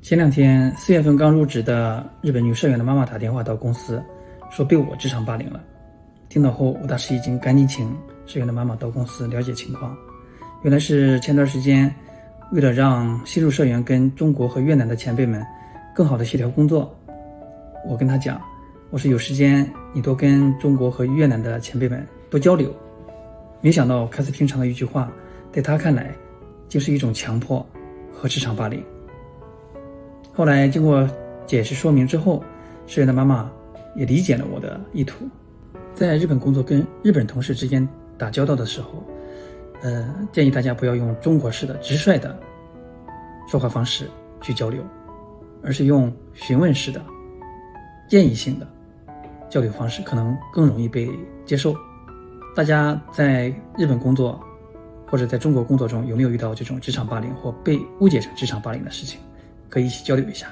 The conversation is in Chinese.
前2天4月份刚入职的日本女社员的妈妈打电话到公司，说被我职场霸凌了。听到后，我大吃一惊，赶紧请社员的妈妈到公司了解情况。原来是前段时间，为了让新入社员跟中国和越南的前辈们更好的协调工作，我跟她讲，我说有时间你多跟中国和越南的前辈们多交流。没想到看似平常的一句话，在她看来竟是一种强迫和职场霸凌。后来经过解释说明之后，社员的妈妈也理解了我的意图。在日本工作跟日本同事之间打交道的时候，建议大家不要用中国式的直率的说话方式去交流，而是用询问式的建议性的交流方式，可能更容易被接受。大家在日本工作或者在中国工作中有没有遇到这种职场霸凌或被误解成职场霸凌的事情？可以一起交流一下。